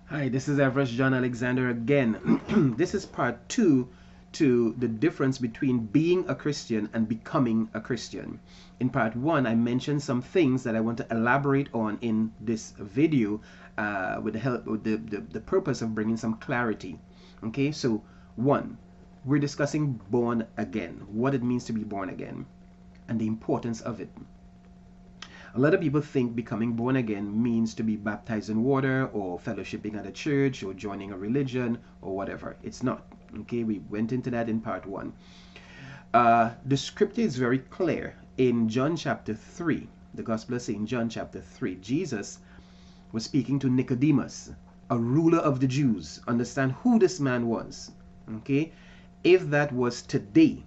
Hi, this is Everest John Alexander again. This is part 2 to the difference between being a Christian and becoming a Christian. In part 1, I mentioned some things that I want to elaborate on in this video with the purpose of bringing some clarity. Okay, so 1, we're discussing born again, what it means to be born again, and the importance of it. A lot of people think becoming born again means to be baptized in water or fellowshipping at a church or joining a religion or whatever. It's not. Okay, we went into that in part 1. The scripture is very clear. In John chapter 3, the Gospel of St. John chapter 3, Jesus was speaking to Nicodemus, a ruler of the Jews. Understand who this man was. Okay, if that was today,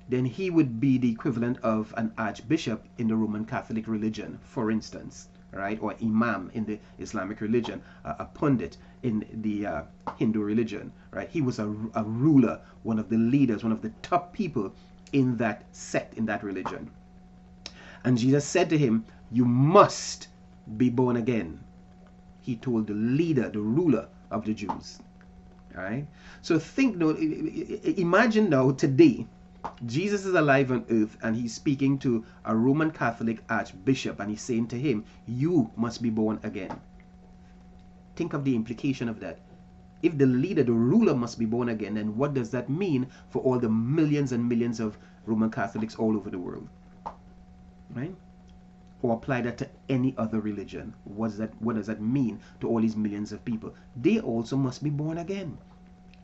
then he would be the equivalent of an archbishop in the Roman Catholic religion, for instance, right? Or imam in the Islamic religion, a pundit in the Hindu religion, right? He was a ruler, one of the leaders, one of the top people in that sect, in that religion. And Jesus said to him, "You must be born again." He told the leader, the ruler of the Jews, all right? So think, no, imagine now today, Jesus is alive on earth and he's speaking to a Roman Catholic archbishop and he's saying to him, "You must be born again." Think of the implication of that. If the leader, the ruler must be born again, then what does that mean for all the millions and millions of Roman Catholics all over the world? Right? Or apply that to any other religion. What does that mean to all these millions of people? They also must be born again.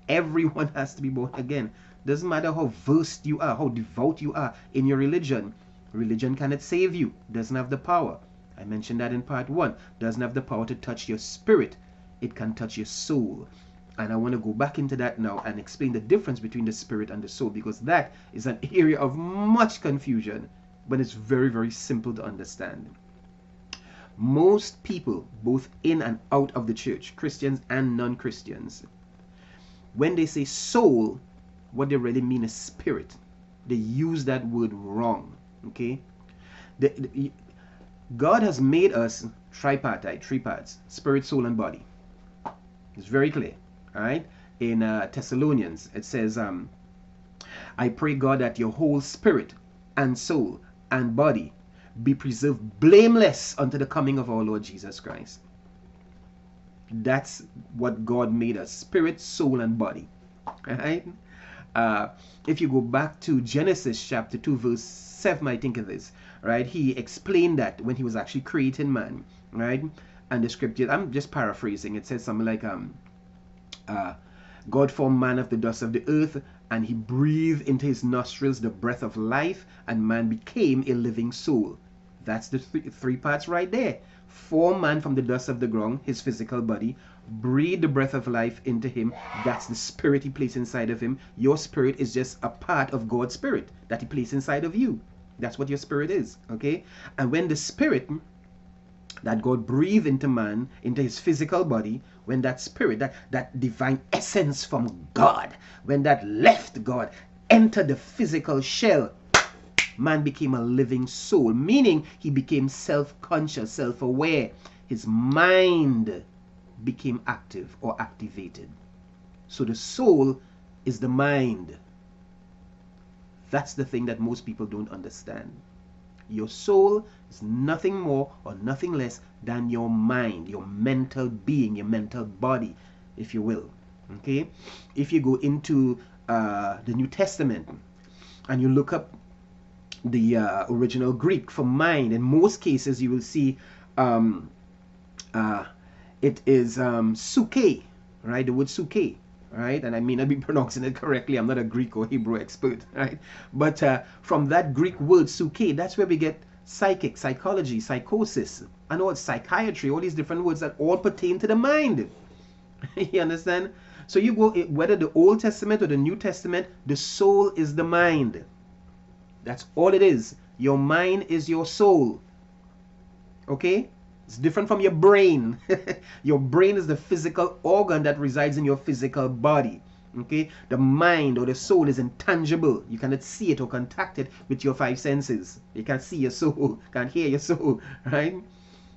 Everyone has to be born again. Doesn't matter how versed you are, how devout you are in your religion. Religion cannot save you. Doesn't have the power. I mentioned that in part 1. Doesn't have the power to touch your spirit. It can touch your soul. And I want to go back into that now and explain the difference between the spirit and the soul, because that is an area of much confusion, but it's very, very simple to understand. Most people, both in and out of the church, Christians and non-Christians, when they say soul, what they really mean is spirit. They use that word wrong. Okay, God has made us tripartite, 3 parts: spirit, soul, and body. It's very clear. All right. In Thessalonians, it says, "I pray God that your whole spirit and soul and body be preserved blameless unto the coming of our Lord Jesus Christ." That's what God made us: spirit, soul, and body. All right. If you go back to Genesis chapter 2 verse 7, I think it is, right, he explained that when he was actually creating man, right? And the scripture, I'm just paraphrasing, it says something like God formed man of the dust of the earth, and he breathed into his nostrils the breath of life, and man became a living soul. That's the three parts right there. Form man from the dust of the ground, his physical body, breathe the breath of life into him. That's the spirit he placed inside of him. Your spirit is just a part of God's spirit that he placed inside of you. That's what your spirit is, okay? And when the spirit that God breathed into man, into his physical body, when that spirit, that divine essence from God, when that left God, entered the physical shell, man became a living soul, meaning he became self-conscious, self-aware. His mind became active or activated. So the soul is the mind. That's the thing that most people don't understand. Your soul is nothing more or nothing less than your mind, your mental being, your mental body, if you will. Okay? If you go into the New Testament and you look up the original Greek for mind, in most cases you will see it is suke, right? The word suke, right? And I may not be pronouncing it correctly. I'm not a Greek or Hebrew expert, right? But from that Greek word suke, that's where we get psychic, psychology, psychosis, and all psychiatry, all these different words that all pertain to the mind. You understand? So you go, whether the Old Testament or the New Testament, the soul is the mind. That's all it is. Your mind is your soul. Okay? It's different from your brain. Your brain is the physical organ that resides in your physical body. Okay? The mind or the soul is intangible. You cannot see it or contact it with your 5 senses. You can't see your soul, can't hear your soul, right?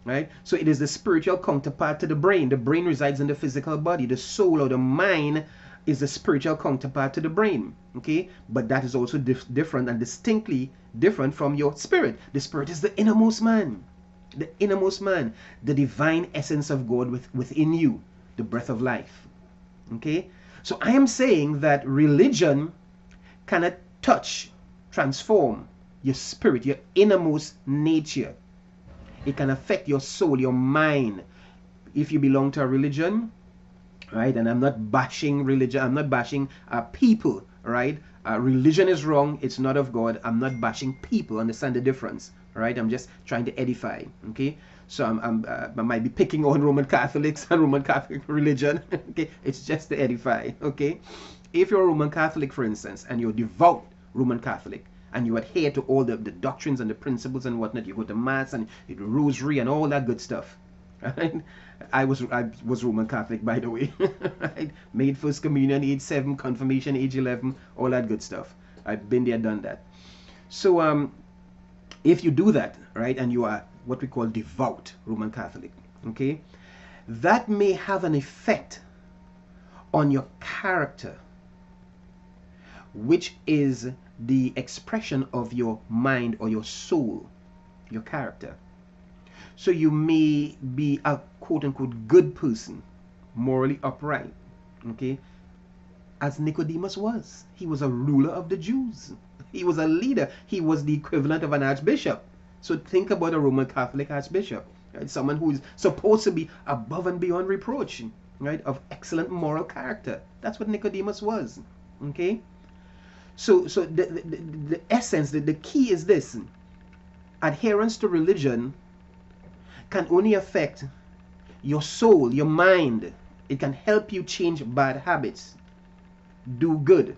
right? So it is the spiritual counterpart to the brain. The brain resides in the physical body. The soul or the mind is the spiritual counterpart to the brain, okay? But that is also different and distinctly different from your spirit. The spirit is the innermost man, the divine essence of God within you, the breath of life, okay? So I am saying that religion cannot touch, transform your spirit, your innermost nature. It can affect your soul, your mind. If you belong to a religion, right? And I'm not bashing religion. I'm not bashing people, right? Religion is wrong. It's not of God. I'm not bashing people. Understand the difference, right? I'm just trying to edify, okay? So I might be picking on Roman Catholics and Roman Catholic religion, okay? It's just to edify, okay? If you're a Roman Catholic, for instance, and you're devout Roman Catholic, and you adhere to all the doctrines and the principles and whatnot, you go to mass and you do rosary and all that good stuff, right? I was Roman Catholic, by the way. Right? Made first communion age 7, confirmation age 11, all that good stuff. I've been there, done that. So if you do that, right, and you are what we call devout Roman Catholic, okay, that may have an effect on your character, which is the expression of your mind or your soul, your character. So you may be a quote-unquote good person, morally upright, okay, as Nicodemus was. He was a ruler of the Jews. He was a leader. He was the equivalent of an archbishop. So think about a Roman Catholic archbishop, right? Someone who is supposed to be above and beyond reproach, right, of excellent moral character. That's what Nicodemus was, okay? So the essence, the key is this: adherence to religion can only affect your soul, your mind. It can help you change bad habits, do good.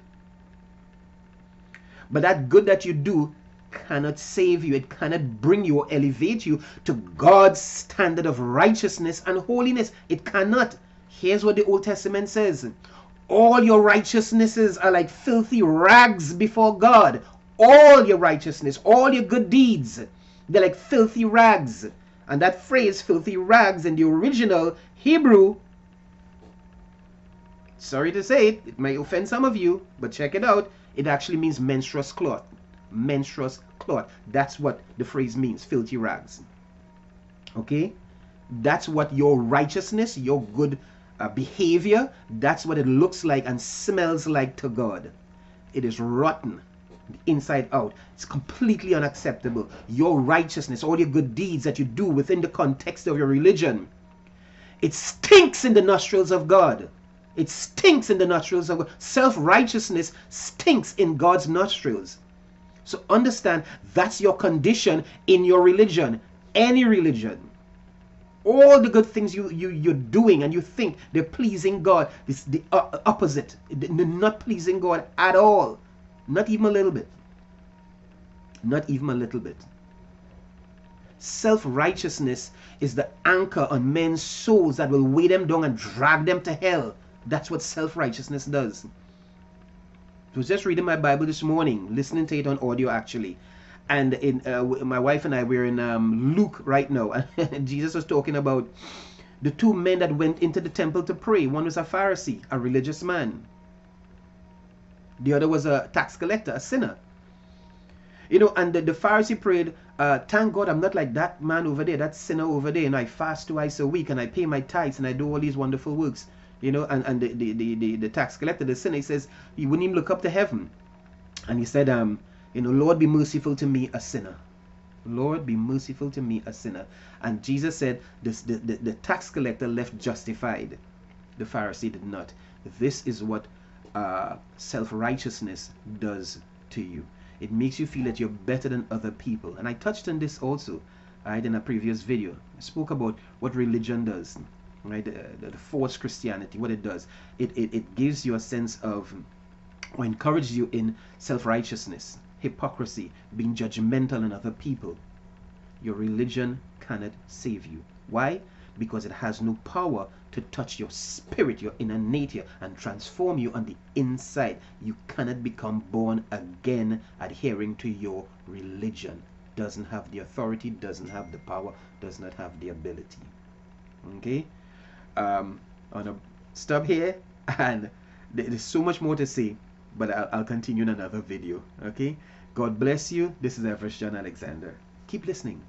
But that good that you do cannot save you. It cannot bring you or elevate you to God's standard of righteousness and holiness. It cannot. Here's what the Old Testament says: all your righteousnesses are like filthy rags before God. All your righteousness, all your good deeds, they're like filthy rags. And that phrase, filthy rags, in the original Hebrew, sorry to say it, it may offend some of you, but check it out. It actually means menstruous cloth. Menstruous cloth. That's what the phrase means, filthy rags. Okay? That's what your righteousness, your good behavior, that's what it looks like and smells like to God. It is rotten, inside out. It's completely unacceptable. Your righteousness, all your good deeds that you do within the context of your religion, it stinks in the nostrils of God. It stinks in the nostrils of God. Self-righteousness stinks in God's nostrils. So understand, that's your condition in your religion. Any religion. All the good things you're doing and you think they're pleasing God, it's the opposite. They're not pleasing God at all. Not even a little bit. Not even a little bit. Self-righteousness is the anchor on men's souls that will weigh them down and drag them to hell. That's what self-righteousness does. I was just reading my Bible this morning, listening to it on audio actually. And in my wife and I, we're in Luke right now. And Jesus was talking about the two men that went into the temple to pray. One was a Pharisee, a religious man. The other was a tax collector, a sinner. You know, and the Pharisee prayed, thank God I'm not like that man over there, that sinner over there. And I fast twice a week and I pay my tithes and I do all these wonderful works. You know, and the tax collector, the sinner, he says he wouldn't even look up to heaven. And he said, you know, Lord, be merciful to me, a sinner. Lord, be merciful to me, a sinner. And Jesus said the tax collector left justified. The Pharisee did not. This is what self-righteousness does to you. It makes you feel that you're better than other people. And I touched on this also, right, in a previous video. I spoke about what religion does, right? The false Christianity, what it does. It gives you a sense of, or encourages you in self-righteousness, hypocrisy, being judgmental on other people. Your religion cannot save you. Why? Because it has no power to touch your spirit, your inner nature, and transform you on the inside. You cannot become born again adhering to your religion. doesn't have the authority, doesn't have the power, does not have the ability. Okay, I'm gonna stop here, and there's so much more to say, but I'll continue in another video. Okay, God bless you. This is Everest John Alexander. Keep listening.